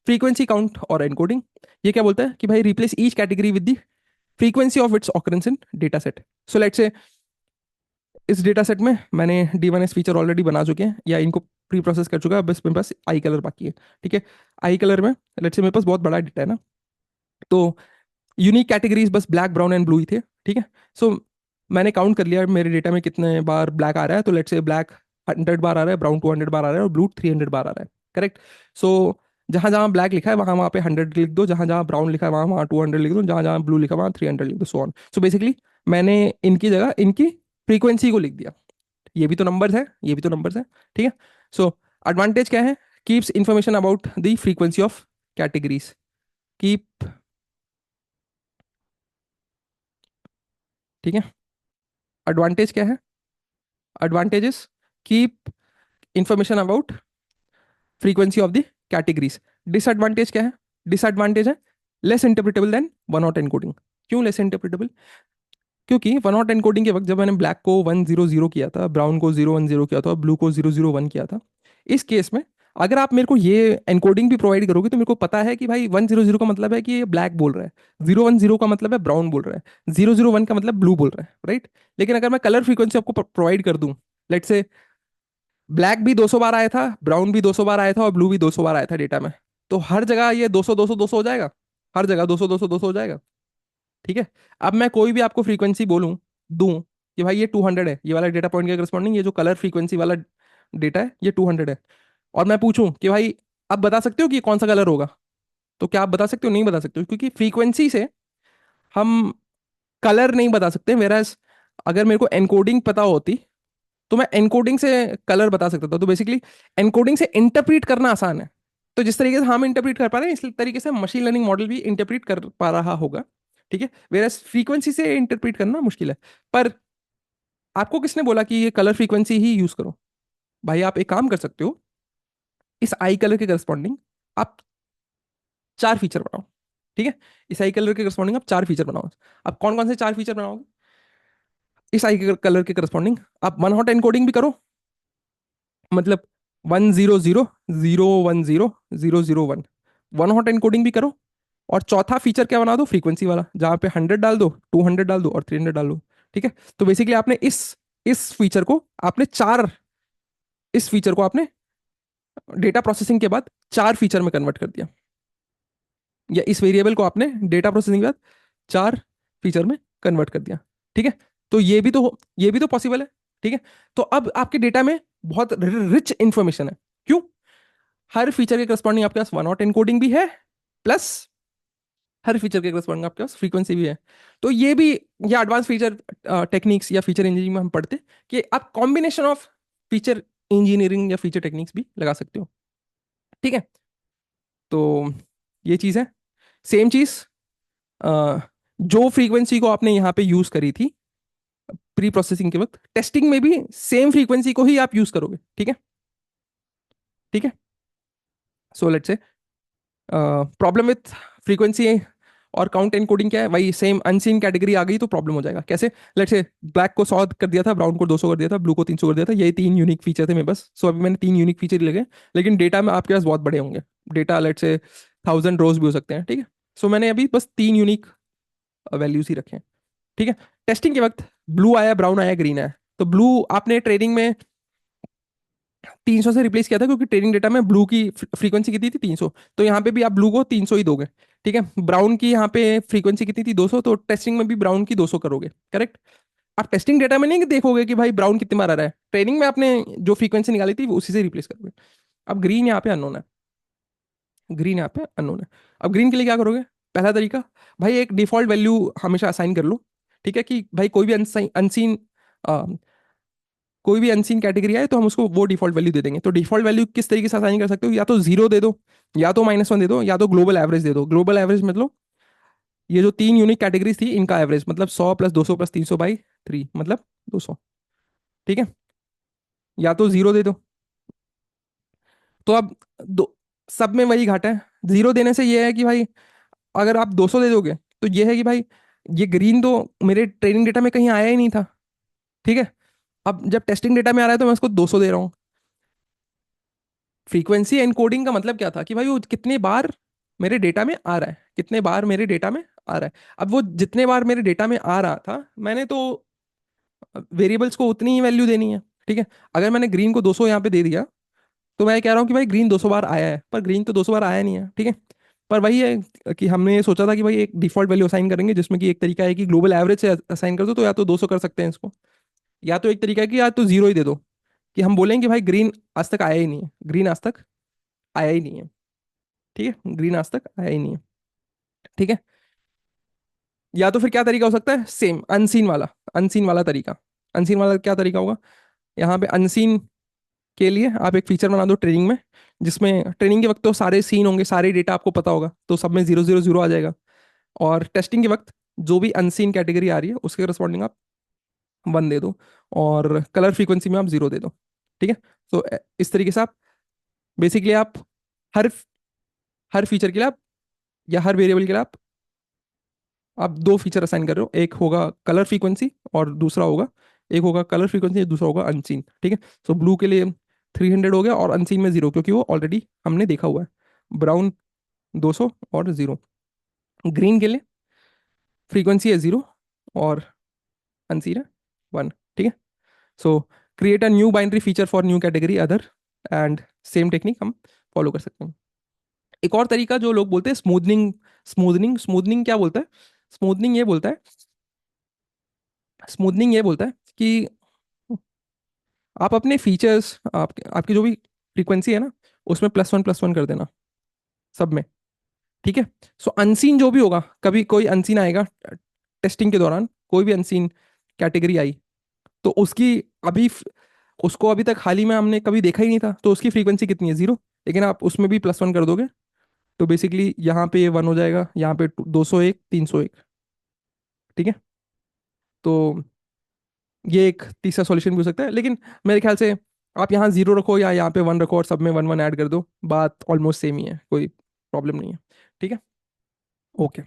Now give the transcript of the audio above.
Frequency count और encoding, ये क्या बोलता है कि भाई replace each category with the frequency of its occurrence in data set. So let's say इस डेटा सेट में मैंने D1S फीचर ऑलरेडी बना चुके हैं या इनको प्री प्रोसेस कर चुका है, बस मेरे पास आई कलर बाकी है। ठीक है, आई कलर में लेट्स से मेरे पास बहुत बड़ा डेटा है ना, तो यूनिक कैटेगरीज बस ब्लैक ब्राउन एंड ब्लू ही थे। ठीक है, सो मैंने काउंट कर लिया मेरे डेटा में कितने बार ब्लैक आ रहा है, तो लेट्स से ब्लैक 100 बार आ रहा है, ब्राउन 200 बार आ रहा है और ब्लू 300 बार आ रहा है। करेक्ट। सो जहां जहां ब्लैक लिखा है वहां वहां पे 100 लिख दो, जहां जहां ब्राउन लिखा है वहां वहां 200 लिख दो, जहां जहां ब्लू लिखा है वहां 300 लिख दो, सो ऑन। सो बेसिकली मैंने इनकी जगह इनकी फ्रीक्वेंसी को लिख दिया। ये भी तो नंबर्स है, ये भी तो नंबर्स है। ठीक है, सो एडवांटेज क्या है, keeps information about the frequency of categories. Keep, ठीक है, एडवांटेज क्या है, advantages keep information about frequency of the categories. Disadvantage क्या है, डिसएडवांटेज है less interpretable than one hot encoding. क्यों लेस इंटरप्रिटेबल, क्योंकि वन हॉट एनकोडिंग के वक्त जब मैंने ब्लैक को 100 किया था, ब्राउन को 010 किया था, ब्लू को 001 किया था, इस केस में अगर आप मेरे को ये एनकोडिंग भी प्रोवाइड करोगे तो मेरे को पता है कि भाई 100 का मतलब है कि ये ब्लैक बोल रहा है, 010 का मतलब है ब्राउन बोल रहा है, 001 का मतलब ब्लू बोल रहा है, राइट। लेकिन अगर मैं कलर फ्रीक्वेंसी आपको प्रोवाइड कर दूं, लेट से ब्लैक भी 200 बार आया था, ब्राउन भी 200 बार आया था और ब्लू भी 200 बार आया था डेटा में, तो हर जगह ये 200 200 200 हो जाएगा, हर जगह 200 200 200 हो जाएगा। ठीक है, अब मैं कोई भी आपको फ्रीक्वेंसी बोलूं, दूं कि भाई ये 200 है, ये वाला डेटा पॉइंट के करस्पॉन्डिंग ये जो कलर फ्रीक्वेंसी वाला डेटा है ये 200 है, और मैं पूछूं कि भाई आप बता सकते हो कि ये कौन सा कलर होगा, तो क्या आप बता सकते हो, नहीं बता सकते हो, क्योंकि फ्रीक्वेंसी से हम कलर नहीं बता सकते। वेराज अगर मेरे को एनकोडिंग पता होती तो मैं एनकोडिंग से कलर बता सकता था। तो बेसिकली एनकोडिंग से इंटरप्रीट करना आसान है, तो जिस तरीके से हम इंटरप्रीट कर पा रहे हैं इस तरीके से मशीन लर्निंग मॉडल भी इंटरप्रीट कर पा रहा होगा। ठीक है, वेराज फ्रीक्वेंसी से इंटरप्रीट करना मुश्किल है। पर आपको किसने बोला कि ये कलर फ्रीक्वेंसी ही यूज करो, भाई आप एक काम कर सकते हो, इस आई कलर के करस्पॉन्डिंग आप 4 फीचर बनाओ। ठीक है, इस आई कलर के करस्पॉन्डिंग आप 4 फीचर बनाओ। अब कौन कौन से 4 फीचर बनाओगे, इस आई कलर के करस्पॉन्डिंग आप वन हॉट एनकोडिंग भी करो, मतलब 100 0 0 1 0 वन हॉट एनकोडिंग भी करो, और चौथा फीचर क्या बना दो, फ्रीक्वेंसी वाला, जहां पे 100 डाल दो, 200 डाल दो और 300 डाल दो। ठीक है, तो बेसिकली आपने इस फीचर को आपने चार इस फीचर को आपने डेटा प्रोसेसिंग के बाद 4 फीचर में कन्वर्ट कर दिया, या इस वेरिएबल को आपने डेटा प्रोसेसिंग के बाद 4 फीचर में कन्वर्ट कर दिया। ठीक है, तो ये भी तो पॉसिबल है। ठीक है, तो अब आपके डेटा में बहुत रिच इंफॉर्मेशन है। क्यों, हर फीचर के करस्पॉन्डिंग आपके पास वन हॉट एनकोडिंग भी है, प्लस हर फीचर के करस्पॉन्डिंग आपके पास फ्रीक्वेंसी भी है। तो ये भी, या एडवांस फीचर टेक्निक्स या फीचर इंजीनियरिंग में हम पढ़ते कि आप कॉम्बिनेशन ऑफ फीचर इंजीनियरिंग या फीचर टेक्निक्स भी लगा सकते हो। ठीक है, तो ये चीज़ है। सेम चीज़, जो फ्रीक्वेंसी को आपने यहाँ पे यूज करी थी प्री प्रोसेसिंग के वक्त, टेस्टिंग में भी सेम फ्रीक्वेंसी को ही आप यूज करोगे। ठीक है, ठीक है, so let's say problem with frequency और काउंट एनकोडिंग क्या है, वही सेम अनसीन कैटेगरी आ गई तो प्रॉब्लम हो जाएगा। कैसे, लेट्स से ब्लैक को 100 कर दिया था, ब्राउन को 200 कर दिया था, ब्लू को 300 कर दिया था, यही 3 यूनिक फीचर थे मेरे पास। सो अभी मैंने 3 यूनिक फीचर ही लगे, लेकिन डेटा में आपके पास बहुत बड़े होंगे, डेटा लेट्स से 1000 रोज भी हो सकते हैं। ठीक है, सो मैंने अभी बस 3 यूनिक वैल्यूज ही रखे हैं। ठीक है, टेस्टिंग के वक्त ब्लू आया, ब्राउन आया, ग्रीन आया, तो ब्लू आपने ट्रेनिंग में 300 से रिप्लेस किया था, क्योंकि ट्रेनिंग डेटा में ब्लू की फ्रीक्वेंसी कितनी थी, 300, तो यहाँ पे भी आप ब्लू को 300 ही दोगे। ठीक है, ब्राउन की यहाँ पे फ्रीक्वेंसी कितनी थी, 200, तो टेस्टिंग में भी ब्राउन की 200 करोगे। करेक्ट, आप टेस्टिंग डेटा में नहीं देखोगे कि भाई ब्राउन कितने बार आ रहा है, ट्रेनिंग में आपने जो फ्रीक्वेंसी निकाली थी वो उसी से रिप्लेस करोगे। अब ग्रीन यहाँ पे अननोन है, ग्रीन यहाँ पे अननोन है। अब ग्रीन के लिए क्या करोगे, पहला तरीका, भाई एक डिफॉल्ट वैल्यू हमेशा असाइन कर लो। ठीक है, कि भाई अनसीन कोई भी अनसीन कैटेगरी आए तो हम उसको वो डिफॉल्ट वैल्यू दे देंगे। तो डिफॉल्ट वैल्यू किस तरीके से असाइन कर सकते हो, या तो 0 दे दो, या तो -1 दे दो, या तो ग्लोबल एवरेज दे दो। ग्लोबल एवरेज मतलब ये जो 3 यूनिक कैटेगरीज थी इनका एवरेज, मतलब 100 + 200 + 300/3 मतलब 200। ठीक है, या तो 0 दे दो। तो अब दो, सब में वही घाटा है, 0 देने से ये है कि भाई अगर आप 200 दे दोगे तो ये है कि भाई ये ग्रीन तो मेरे ट्रेनिंग डेटा में कहीं आया ही नहीं था। ठीक है, अब जब टेस्टिंग डेटा में आ रहा है तो मैं उसको 200 दे रहा हूँ। फ्रीक्वेंसी एनकोडिंग का मतलब क्या था कि भाई वो कितने बार मेरे डेटा में आ रहा है, कितने बार मेरे डेटा में आ रहा है। अब वो जितने बार मेरे डेटा में आ रहा था, मैंने तो वेरिएबल्स को उतनी ही वैल्यू देनी है। ठीक है। अगर मैंने ग्रीन को 200 यहाँ पे दे दिया, तो मैं कह रहा हूँ कि भाई ग्रीन 200 बार आया है, पर ग्रीन तो 200 बार आया नहीं है। ठीक है। पर वही है कि हमने ये सोचा था कि भाई एक डिफॉल्ट वैल्यू असाइन करेंगे, जिसमें कि एक तरीका है कि ग्लोबल एवरेज से असाइन कर दो, तो या तो 200 कर सकते हैं इसको, या तो एक तरीका है कि या तो जीरो ही दे दो, कि हम बोलेंगे कि भाई ग्रीन आज तक आया ही नहीं है, ग्रीन आज तक आया ही नहीं है। ठीक है, ग्रीन आज तक आया ही नहीं है। ठीक है। या तो फिर क्या तरीका हो सकता है, सेम अनसीन वाला, अनसीन वाला तरीका। अनसीन वाला क्या तरीका होगा, यहाँ पे अनसीन के लिए आप एक फीचर बना दो ट्रेनिंग में, जिसमें ट्रेनिंग के वक्त तो सारे सीन होंगे, सारे डेटा आपको पता होगा, तो सब में 0 0 0 आ जाएगा। और टेस्टिंग के वक्त जो भी अनसीन कैटेगरी आ रही है उसके करस्पॉन्डिंग आप 1 दे दो, और कलर फ्रीक्वेंसी में आप 0 दे दो। ठीक है। तो इस तरीके से आप बेसिकली आप हर हर फीचर के लिए आप, या हर वेरिएबल के लिए आप 2 फीचर असाइन कर रहे हो, एक होगा कलर फ्रीक्वेंसी और दूसरा होगा, एक होगा कलर फ्रीक्वेंसी, दूसरा होगा अनसीन। ठीक है। सो ब्लू के लिए 300 हो गया, और अनसीन में 0, क्योंकि वो ऑलरेडी हमने देखा हुआ है। ब्राउन 200 और 0। ग्रीन के लिए फ्रीक्वेंसी है 0, और अनसीन है 1। ठीक है। सो create a new binary feature for new category other, and same technique हम फॉलो कर सकते हैं। एक और तरीका जो लोग बोलते हैं स्मूदनिंग। स्मूदनिंग क्या बोलता है, स्मूदनिंग ये बोलता है, स्मूदनिंग ये बोलता है कि आप अपने फीचर्स, आपकी जो भी फ्रीक्वेंसी है ना, उसमें +1 +1 कर देना सब में। ठीक है। सो अनसीन जो भी होगा, कभी कोई अनसीन आएगा टेस्टिंग के दौरान, कोई भी अनसीन कैटेगरी आई, तो उसकी अभी उसको अभी तक हाल ही में हमने कभी देखा ही नहीं था, तो उसकी फ्रीक्वेंसी कितनी है, 0। लेकिन आप उसमें भी +1 कर दोगे, तो बेसिकली यहाँ पे ये 1 हो जाएगा, यहाँ पे 201 301। ठीक है। तो ये एक तीसरा सॉल्यूशन भी हो सकता है, लेकिन मेरे ख्याल से आप यहाँ 0 रखो या यहाँ पे 1 रखो, और सब में 1 1 ऐड कर दो, बात ऑलमोस्ट सेम ही है, कोई प्रॉब्लम नहीं है। ठीक है। ओके।